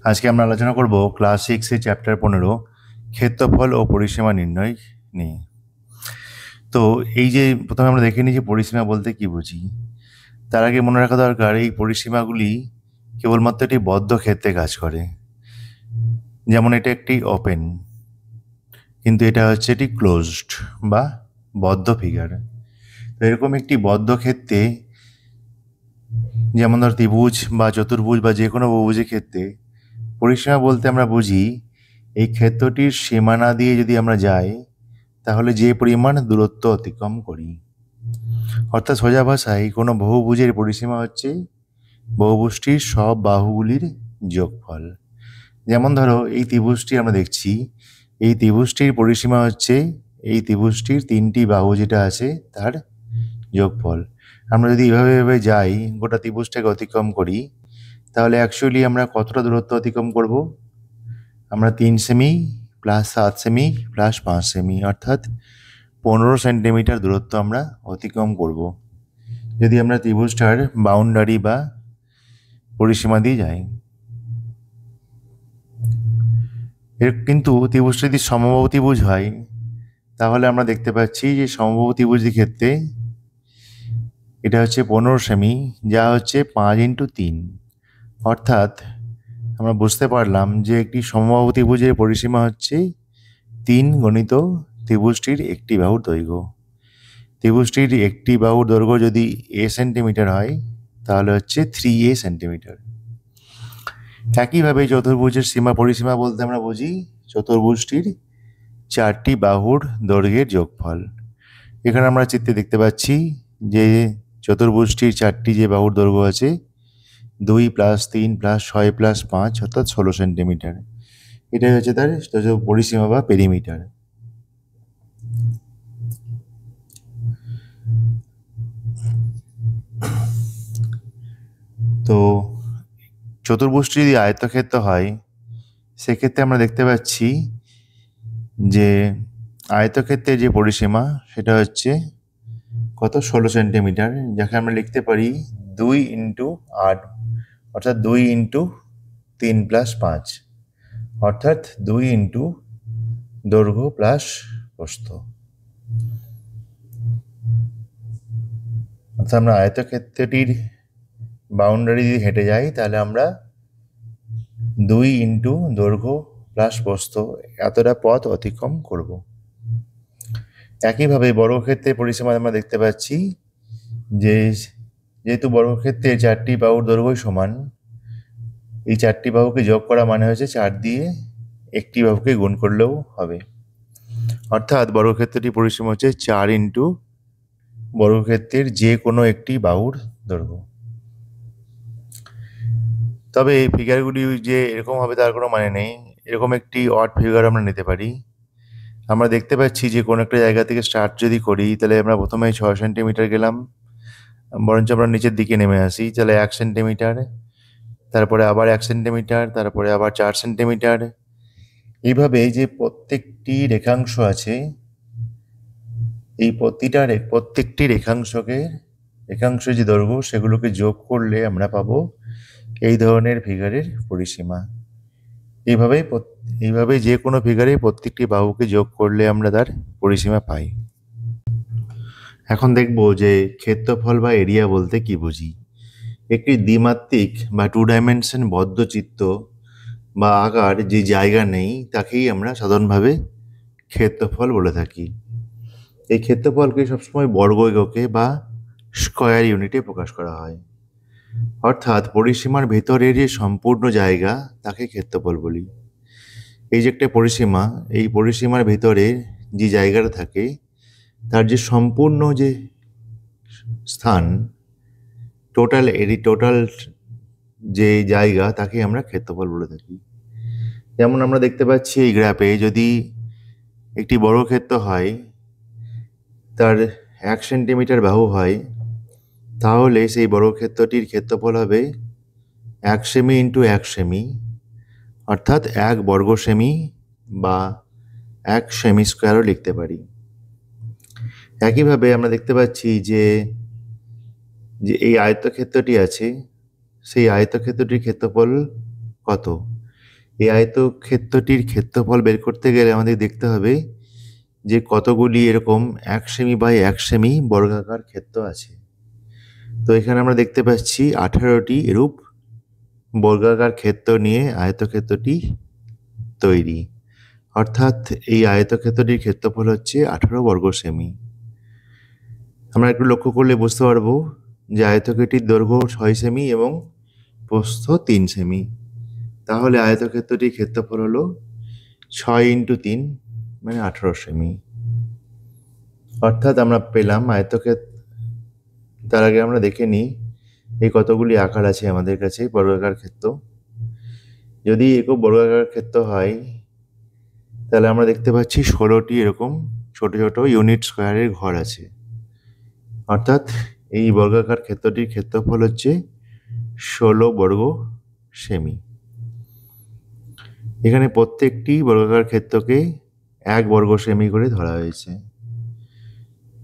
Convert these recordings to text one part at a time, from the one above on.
আজকে আমরা আলোচনা করব ক্লাস 6 এর চ্যাপ্টার 15 ক্ষেত্রফল ও পরিসীমা নির্ণয় নিয়ে। তো এই যে প্রথমে আমরা দেখে নিই যে পরিসীমা বলতে কি বুঝি। তার আগে মনে রাখা দরকার এই পরিসীমাগুলি কেবলমাত্র একটি বদ্ধ ক্ষেত্রে কাজ করে। যেমন এটা একটি ওপেন, কিন্তু এটা হচ্ছে এটি ক্লোজড বা বদ্ধ ফিগার। তো এরকম একটি বদ্ধ ক্ষেত্রে, যেমন ধর ত্রিভুজ বা চতুর্ভুজ বা যে কোনো বহুভুজের ক্ষেত্রে পরিসীমা বলতে আমরা বুঝি এই ক্ষেত্রটির সীমানা দিয়ে যদি আমরা যাই তাহলে যে পরিমাণ দূরত্ব অতিক্রম করি। অর্থাৎ সোজা ভাষায় কোনো বহুভুজের পরিসীমা হচ্ছে বহুভুজটির সব বাহুগুলির যোগফল। যেমন ধরো এই ত্রিভুজটি আমরা দেখছি, এই ত্রিভুজটির পরিসীমা হচ্ছে এই ত্রিভুজটির 3টি বাহু যেটা আছে তার যোগফল। আমরা যদি এভাবে যাই, গোটা ত্রিভুজটাকে অতিক্রম করি, তাহলে অ্যাকচুয়ালি আমরা কতটা দূরত্ব অতিক্রম করব? আমরা 3 semi plus 7 semi plus 5 semi অর্থাৎ 15 সেন্টিমিটার দূরত্ব আমরা অতিক্রম করব যদি আমরা ত্রিভুজটার বাউন্ডারি বা পরিসীমা দিয়ে যাই। কিন্তু ত্রিভুজটা যদি সমবাহু ত্রিভুজ হয় তাহলে আমরা দেখতে পাচ্ছি যে সমবাহু ত্রিভুজের ক্ষেত্রে এটা হচ্ছে 15 সেমি, যা হচ্ছে 5x3। অর্থাৎ আমরা বুঝতে পারলাম যে একটি সমবাহু ত্রিভুজের পরিসীমা হচ্ছে 3 গণিত ত্রিভুজটির একটি বাহুর দৈর্ঘ্য। ত্রিভুজটির একটি বাহুর দৈর্ঘ্য যদি a সেন্টিমিটার হয় তাহলে হচ্ছে 3a সেন্টিমিটার। একইভাবে চতুর্ভুজের পরিসীমা বলতে আমরা বুঝি চতুর্ভুজটির 4টি বাহুর দৈর্ঘ্যের যোগফল। এখানে আমরা চিত্রে দেখতে পাচ্ছি যে চতুর্ভুজটির 4টি যে বাহুর দৈর্ঘ্য আছে 2 + 3 + 6 + 5 অর্থাৎ 16 সেন্টিমিটার। এটাই হচ্ছে তার পরিসীমা বা পেরিমিটার। তো চতুর্ভুজটি যদি আয়তক্ষেত্র হয় সেক্ষেত্রে আমরা দেখতে পাচ্ছি যে আয়তক্ষেত্রের যে পরিসীমা সেটা হচ্ছে কত? 16 সেন্টিমিটার, যাকে আমরা লিখতে পারি 2 × 8 অর্থাৎ 2 × 3 + 5 অর্থাৎ 2 × দৈর্ঘ্য প্লাস প্রস্থ। অর্থাৎ আমরা আয়তক্ষেত্রটির বাউন্ডারি দিয়ে হেঁটে যাই তাহলে আমরা 2 × দৈর্ঘ্য প্লাস প্রস্থ এতটা পথ অতিক্রম করব। একইভাবে বর্গক্ষেত্রের পরিসীমা আমরা দেখতে পাচ্ছি যে যেহেতু বর্গক্ষেত্রে 4টি বাহুর দৈর্ঘ্য সমান, এই 4টি বাহুকে যোগ করা মানে হচ্ছে 4 দিয়ে একটি বাহুকে গুণ করলেও হবে। অর্থাৎ বর্গক্ষেত্রটির পরিসীমা হচ্ছে 4 × বর্গক্ষেত্রের যে কোনো একটি বাহুর দৈর্ঘ্য। তবে এই ফিগারগুলি যে এরকম হবে তার কোনো মানে নেই। এরকম একটি অড ফিগার আমরা নিতে পারি। আমরা দেখতে পাচ্ছি যে কোনো একটা জায়গা থেকে স্টার্ট যদি করি তাহলে আমরা প্রথমে 6 সেন্টিমিটার গেলাম, বরঞ্চ আমরা নিচের দিকে নেমে আসি তাহলে 1 সেন্টিমিটার, তারপরে আবার 1 সেন্টিমিটার, তারপরে আবার 4 সেন্টিমিটার। এইভাবে যে প্রত্যেকটি রেখাংশ আছে এই প্রত্যেকটি রেখাংশের যে দৈর্ঘ্য সেগুলোকে যোগ করলে আমরা পাবো এই ধরনের ফিগারের পরিসীমা। এইভাবে যে কোনো ফিগারে প্রত্যেকটি বাহুকে যোগ করলে আমরা তার পরিসীমা পাই। এখন দেখব যে ক্ষেত্রফল বা এরিয়া বলতে কি বুঝি। একটি দ্বিমাত্রিক বা 2 ডাইমেনশন বদ্ধ চিত্র বা আকার যে জায়গা নেই তাকেই আমরা সাধারণভাবে ক্ষেত্রফল বলে থাকি। এই ক্ষেত্রফলকে সবসময় বর্গ এককে বা স্কয়ার ইউনিটে প্রকাশ করা হয়। অর্থাৎ পরিসীমার ভেতরে যে সম্পূর্ণ জায়গা তাকে ক্ষেত্রফল বলি। এই যে একটা পরিসীমা, এই পরিসীমার ভেতরে যে জায়গাটা থাকে তার যে সম্পূর্ণ যে স্থান, টোটাল যে জায়গা তাকে আমরা ক্ষেত্রফল বলে থাকি। যেমন আমরা দেখতে পাচ্ছি এই গ্রাফে যদি একটি বর্গক্ষেত্র হয়, তার 1 সেন্টিমিটার বাহু হয়, তাহলে সেই বর্গক্ষেত্রটির ক্ষেত্রফল হবে 1 সেমি × 1 সেমি অর্থাৎ 1 বর্গ সেমি বা 1 সেমি স্কোয়ারও লিখতে পারি। একইভাবে আমরা দেখতে পাচ্ছি যে এই আয়তক্ষেত্রটি আছে, সেই আয়তক্ষেত্রটির ক্ষেত্রফল কত? এই আয়তক্ষেত্রটির ক্ষেত্রফল বের করতে গেলে আমাদের দেখতে হবে যে কতগুলি এরকম 1 সেমি বাই 1 সেমি বর্গাকার ক্ষেত্র আছে। তো এখানে আমরা দেখতে পাচ্ছি 18টি এরূপ বর্গাকার ক্ষেত্র নিয়ে আয়তক্ষেত্রটি তৈরি। অর্থাৎ এই আয়তক্ষেত্রটির ক্ষেত্রফল হচ্ছে 18 বর্গ সেমি। আমরা একটু লক্ষ্য করলে বুঝতে পারবো যে আয়তক্ষেত্রটির দৈর্ঘ্য 6 সেমি এবং প্রস্থ 3 সেমি। তাহলে আয়তক্ষেত্রটির ক্ষেত্রফল হলো 6 ইন্টু 3 মানে 18 সেমি। অর্থাৎ আমরা পেলাম আয়তক্ষেত্র। তার আগে আমরা দেখে নিই এই কতগুলি আকার আছে আমাদের কাছে বর্গাকার ক্ষেত্র। যদি একক বর্গাকার ক্ষেত্র হয় তাহলে আমরা দেখতে পাচ্ছি 16টি এরকম ছোট ছোট ইউনিট স্কোয়ারের ঘর আছে। অর্থাৎ এই বর্গাকার ক্ষেত্রটির ক্ষেত্রফল হচ্ছে 16 বর্গ সেমি। এখানে প্রত্যেকটি বর্গাকার ক্ষেত্রকে 1 বর্গ সেমি করে ধরা হয়েছে।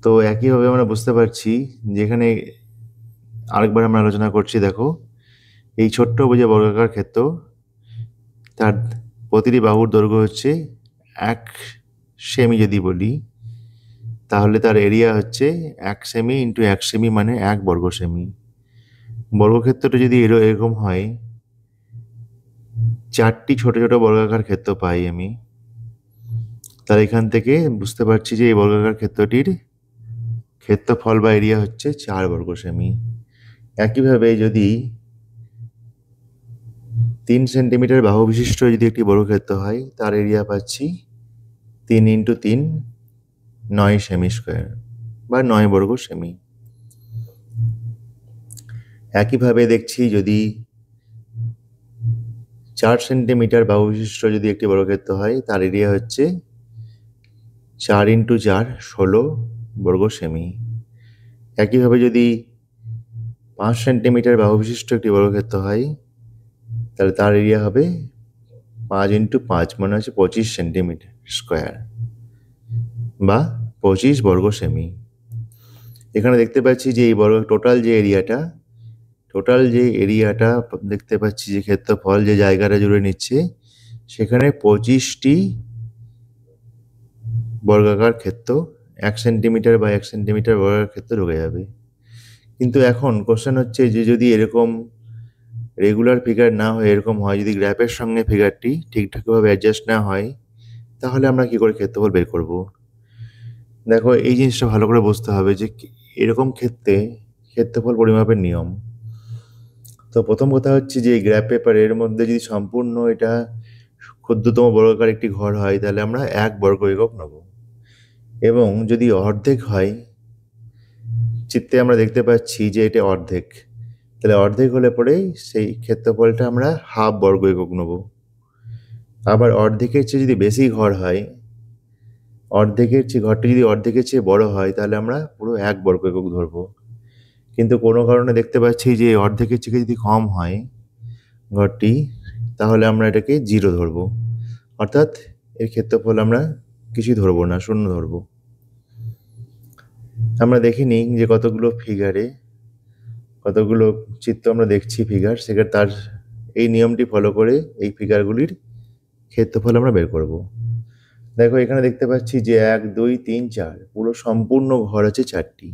তো একইভাবে আমরা বুঝতে পারছি যেখানে আরেকবার আমরা আলোচনা করছি। দেখো এই ছোট্ট যে বর্গাকার ক্ষেত্র, তার প্রতিটি বাহুর দৈর্ঘ্য হচ্ছে 1 সেমি যদি বলি, তাহলে তার এরিয়া হচ্ছে 1 সেমি ইন্টু 1 সেমি মানে 1 বর্গ সেমি। বর্গক্ষেত্রটা যদি এরকম হয়, 4টি ছোট ছোট বর্গাকার ক্ষেত্র পাই আমি, তার এখান থেকে বুঝতে পারছি যে এই বর্গাকার ক্ষেত্রটির ক্ষেত্রফল বা এরিয়া হচ্ছে 4 বর্গ সেমি। একইভাবে যদি 3 সেন্টিমিটার বাহু বিশিষ্ট যদি একটি বর্গক্ষেত্র হয়, তার এরিয়া পাচ্ছি 3 ইন্টু 3 9 সেমি স্কোয়ার বা 9 বর্গ সেমি। একইভাবে দেখছি যদি 4 সেন্টিমিটার বাহু বিশিষ্ট যদি একটি বর্গক্ষেত্র হয়, তার এরিয়া হচ্ছে 4 ইন্টু 4 16 বর্গ সেমি। একইভাবে যদি 5 সেন্টিমিটার বাহু বিশিষ্ট একটি বর্গক্ষেত্র হয়, তাহলে তার এরিয়া হবে 5 ইন্টু 5 মানে হচ্ছে 25 সেন্টিমিটার স্কোয়ার বা 25 বর্গ সেমি। এখানে দেখতে পাচ্ছি যে এই টোটাল যে এরিয়াটা দেখতে পাচ্ছি যে ক্ষেত্রফল যে জায়গাটা জুড়ে নিচ্ছে, সেখানে 25টি বর্গাকার ক্ষেত্র 1 সেন্টিমিটার বা 1 সেন্টিমিটার বর্গাকার ক্ষেত্র ঢুকে যাবে। কিন্তু এখন কোশ্চেন হচ্ছে যে যদি এরকম রেগুলার ফিগার না হয়ে এরকম হয়, যদি গ্রাফের সঙ্গে ফিগারটি ঠিকঠাকভাবে অ্যাডজাস্ট না হয়, তাহলে আমরা কি করে ক্ষেত্রফল বের করব? দেখো এই জিনিসটা ভালো করে বুঝতে হবে যে এরকম ক্ষেত্রে ক্ষেত্রফল পরিমাপের নিয়ম। তো প্রথম কথা হচ্ছে যে গ্রাফ পেপারের মধ্যে যদি সম্পূর্ণ এটা ক্ষুদ্রতম বর্গাকার একটি ঘর হয়, তাহলে আমরা 1 বর্গ একক নেব। এবং যদি অর্ধেক হয়, চিত্রে আমরা দেখতে পাচ্ছি যে এটা অর্ধেক, তাহলে অর্ধেক হলে পরেই সেই ক্ষেত্রফলটা আমরা হাফ বর্গ একক নেব। আবার অর্ধেকের চেয়ে যদি বেশি ঘর হয়, ঘরটি যদি অর্ধেকের চেয়ে বড় হয়, তাহলে আমরা পুরো 1 বর্গ একক ধরবো। কিন্তু কোনো কারণে দেখতে পাচ্ছি যে অর্ধেকের থেকে যদি কম হয় ঘরটি, তাহলে আমরা এটাকে 0 ধরবো। অর্থাৎ এর ক্ষেত্রফল আমরা কিছুই ধরবো না, 0 ধরবো। আমরা দেখে নিই যে কতগুলো চিত্র আমরা দেখছি ফিগার, সেখানে তার এই নিয়মটি ফলো করে এই ফিগারগুলির ক্ষেত্রফল আমরা বের করব। দেখো এখানে দেখতে পাচ্ছি যে 1 2 3 4 পুরো সম্পূর্ণ ঘর আছে 4টি।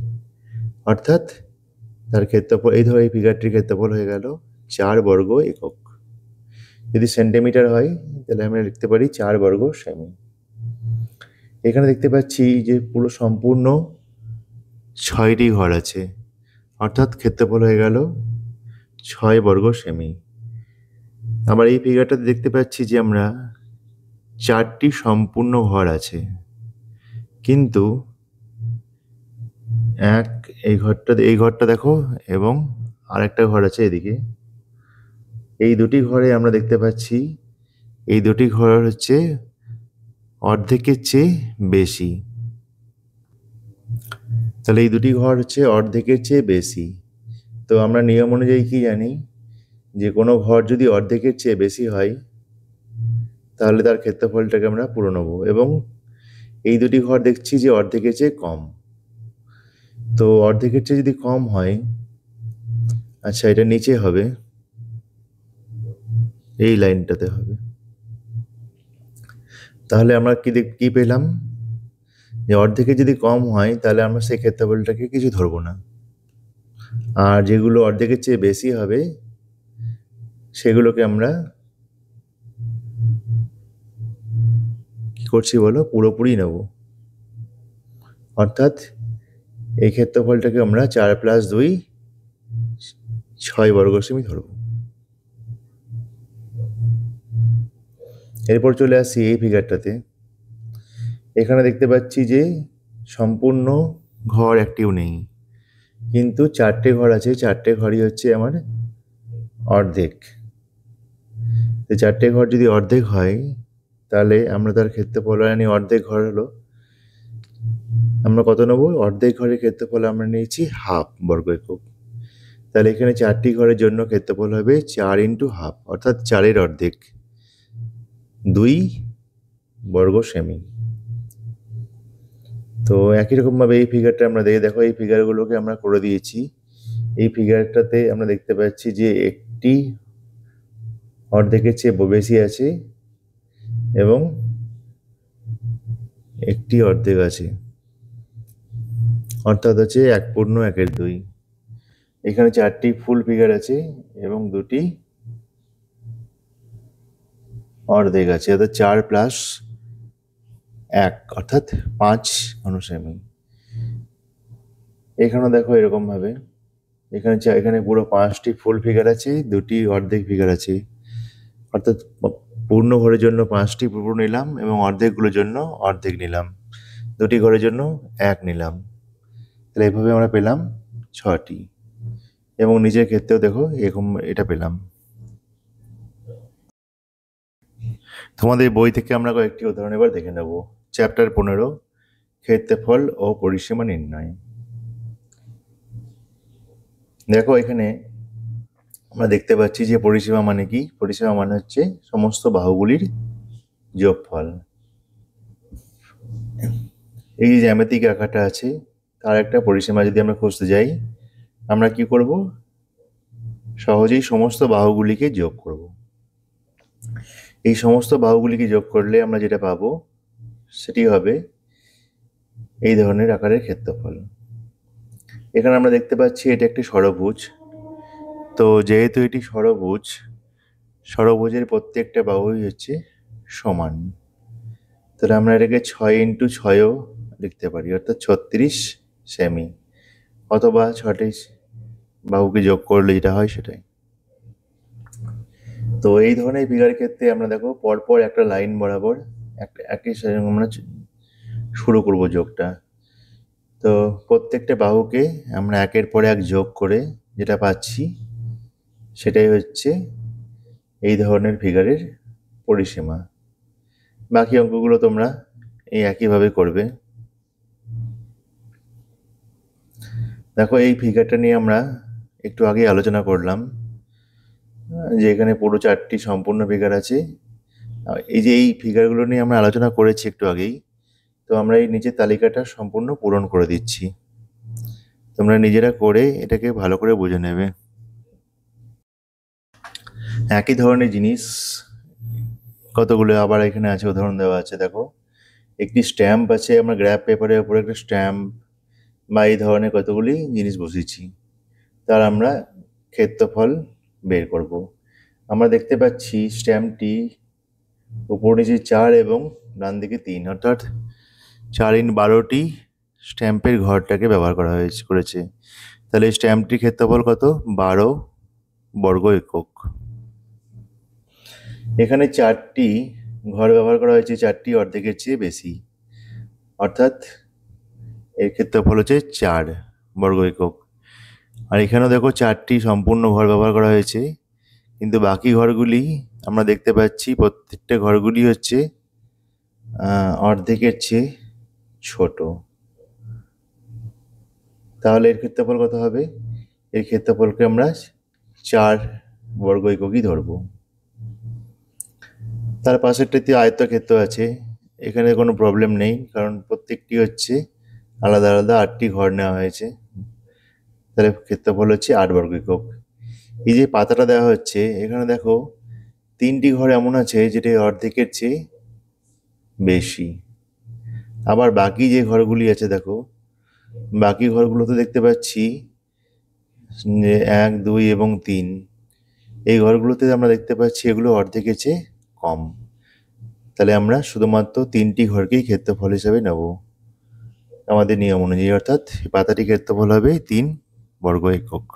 অর্থাৎ তার ক্ষেত্রফল এই ফিগারটির ক্ষেত্রফল হয়ে গেল 4 বর্গ একক। যদি সেন্টিমিটার হয়, তাহলে আমরা লিখতে পারি 4 বর্গ সেমি। এখানে দেখতে পাচ্ছি যে পুরো সম্পূর্ণ 6টি ঘর আছে, অর্থাৎ ক্ষেত্রফল হয়ে গেল 6 বর্গ সেমি। আবার এই ফিগারটাতে দেখতে পাচ্ছি যে আমরা 4টি সম্পূর্ণ ঘর আছে, কিন্তু এই ঘরটা দেখো এবং আরেকটা ঘর আছে এদিকে। এই দুটি ঘরে আমরা দেখতে পাচ্ছি এই দুটি ঘর হচ্ছে অর্ধেকের চেয়ে বেশি। তাহলে এই দুটি ঘর হচ্ছে অর্ধেকের চেয়ে বেশি। তো আমরা নিয়ম অনুযায়ী কি জানি যে কোনো ঘর যদি অর্ধেকের চেয়ে বেশি হয়, তাহলে তার ক্ষেত্রফলটাকে আমরা পুরো নেব। এবং এই দুটি ঘর দেখছি যে অর্ধেকের চেয়ে কম। তো অর্ধেকের চেয়ে যদি কম হয়, আচ্ছা এটা নিচে হবে, এই লাইনটাতে হবে। তাহলে আমরা কি পেলাম, যে অর্ধেকের যদি কম হয় তাহলে আমরা সেই ক্ষেত্রফলটাকে কিছু ধরবো না, আর যেগুলো অর্ধেকের চেয়ে বেশি হবে সেগুলোকে আমরা কি করছি বলো, পুরোপুরি নেব। অর্থাৎ এই ক্ষেত্রফলটাকে আমরা 4+2 6 বর্গ সেমি ধরব। এরপর চলে আসছি এই ফিগারটাতে। এখানে দেখতে পাচ্ছি যে সম্পূর্ণ ঘর একটিও নেই, কিন্তু 4টে ঘর আছে। 4টে ঘরই হচ্ছে আমার অর্ধেক। তো 4টে ঘর যদি অর্ধেক হয় তাহলে আমরা তার ক্ষেত্রফল জানি অর্ধেক ঘর হলো, আমরা কত নেব, অর্ধেক ঘরের ক্ষেত্রফল আমরা নিয়েছি হাফ বর্গ একক। তাহলে এখানে 4টি ঘরের জন্য ক্ষেত্রফল হবে 4 × হাফ, অর্থাৎ 4-এর অর্ধেক, 2 বর্গ সেমি। তো একই রকমভাবে এই ফিগারটা আমরা দেখো, এই ফিগারগুলোকে আমরা করে দিয়েছি। এই ফিগারটাতে আমরা দেখতে পাচ্ছি যে একটি অর্ধেকের চেয়ে বেশি আছে এবং একটি অর্ধেক আছে, অর্থাৎ হচ্ছে 1/1/2। এখানে 4টি ফুল ফিগার আছে এবং 2টি অর্ধেক আছে, অর্থাৎ 4 + 1 অর্থাৎ 5 ঘনসেমি। এখানে দেখো এরকম ভাবে এখানে পুরো 5টি ফুল ফিগার আছে, 2টি অর্ধেক ফিগার আছে, অর্থাৎ পূর্ণ ঘরের জন্য 5টি পূর্ণ নিলাম এবং অর্ধেকগুলোর জন্য অর্ধেক নিলাম, 2টি ঘরের জন্য 1 নিলাম। তাহলে এইভাবে আমরা পেলাম 6টি, এবং নিজের ক্ষেত্রেও দেখো এরকম এটা পেলাম। তোমাদের বই থেকে আমরা কয়েকটি উদাহরণ এবার দেখে নেব। চ্যাপ্টার 15, ক্ষেত্রফল ও পরিসীমা নির্ণয়। দেখো এখানে আমরা দেখতে পাচ্ছি যে পরিসীমা মানে কি, পরিসীমা মানে হচ্ছে সমস্ত বাহুগুলির যোগফল। এই যে জ্যামিতিক আকারটা আছে তার একটা পরিসীমা যদি আমরা খুঁজতে যাই, আমরা কি করব, সহজেই সমস্ত বাহুগুলিকে যোগ করব। এই সমস্ত বাহুগুলিকে যোগ করলে আমরা যেটা পাবো সেটি হবে এই ধরনের আকারের ক্ষেত্রফল। এখানে আমরা দেখতে পাচ্ছি এটা একটি ষড়ভুজ। তো যেহেতু এটি ষড়ভুজ, ষড়ভুজের প্রত্যেকটা বাহুই হচ্ছে সমান, তাহলে আমরা এটাকে 6 × 6ও লিখতে পারি, অর্থাৎ 36 সেমি, অথবা 6টি বাহুকে যোগ করলে যেটা হয় সেটাই। তো এই ধরনের ফিগারের ক্ষেত্রে আমরা দেখো পরপর একটা লাইন বরাবর একই সাথে আমরা শুরু করব যোগটা। তো প্রত্যেকটা বাহুকে আমরা একের পর এক যোগ করে যেটা পাচ্ছি সেটাই হচ্ছে এই ধরনের ফিগারের পরিসীমা। বাকি অঙ্কগুলো তোমরা এই একইভাবে করবে। দেখো এই ফিগারটা নিয়ে আমরা একটু আগে আলোচনা করলাম যে এখানে পুরো 4টি সম্পূর্ণ ফিগার আছে। এই যে এই ফিগারগুলো নিয়ে আমরা আলোচনা করেছি একটু আগেই, তো আমরা এই নিচের তালিকাটা সম্পূর্ণ পূরণ করে দিচ্ছি, তোমরা নিজেরা করে এটাকে ভালো করে বুঝে নেবে। একই ধরনের জিনিস কতগুলো আবার এখানে আছে, উদাহরণ দেওয়া আছে। দেখো একটি স্ট্যাম্প আছে, আমরা গ্রাফ পেপারের উপরে একটা স্ট্যাম্প বা এই ধরনের কতগুলি জিনিস বসিয়েছি, তার আমরা ক্ষেত্রফল বের করব। আমরা দেখতে পাচ্ছি স্ট্যাম্পটি উপর নিচে 4 এবং ডান দিকে 3, অর্থাৎ 4 × 12টি স্ট্যাম্পের ঘরটাকে ব্যবহার করেছে। তাহলে এই স্ট্যাম্পটির ক্ষেত্রফল কত, 12 বর্গ একক। এখানে 4টি ঘর ব্যবহার করা হয়েছে, 4টি অর্ধেকের চেয়ে বেশি, অর্থাৎ এর ক্ষেত্রফল হচ্ছে 4 বর্গ একক। আর এখানেও দেখো 4টি সম্পূর্ণ ঘর ব্যবহার করা হয়েছে, কিন্তু বাকি ঘরগুলি আমরা দেখতে পাচ্ছি প্রত্যেকটা ঘরগুলি হচ্ছে অর্ধেকের চেয়ে ছোট। তাহলে এর ক্ষেত্রফল কত হবে, এর ক্ষেত্রফলকে আমরা 4 বর্গ এককই ধরবো। তার পাশেরটাতে আয়তক্ষেত্র আছে, এখানে কোনো প্রবলেম নেই, কারণ প্রত্যেকটি হচ্ছে আলাদা আলাদা 8টি ঘর নেওয়া হয়েছে, তাহলে ক্ষেত্রফল হচ্ছে 8 বর্গ একক। এই যে পাতাটা দেওয়া হচ্ছে এখানে দেখো 3টি ঘর এমন আছে যেটা অর্ধেকের চেয়ে বেশি। আবার বাকি যে ঘরগুলি আছে দেখো, বাকি ঘরগুলোতে দেখতে পাচ্ছি যে 1, 2 এবং 3, এই ঘরগুলোতে আমরা দেখতে পাচ্ছি এগুলো অর্ধেকের চেয়ে কম। তাহলে আমরা শুধুমাত্র 3টি ঘরকেই ক্ষেত্রফল হিসাবে নেব আমাদের নিয়ম অনুযায়ী, অর্থাৎ পাতাটি ক্ষেত্রফল হবে 3 বর্গ একক।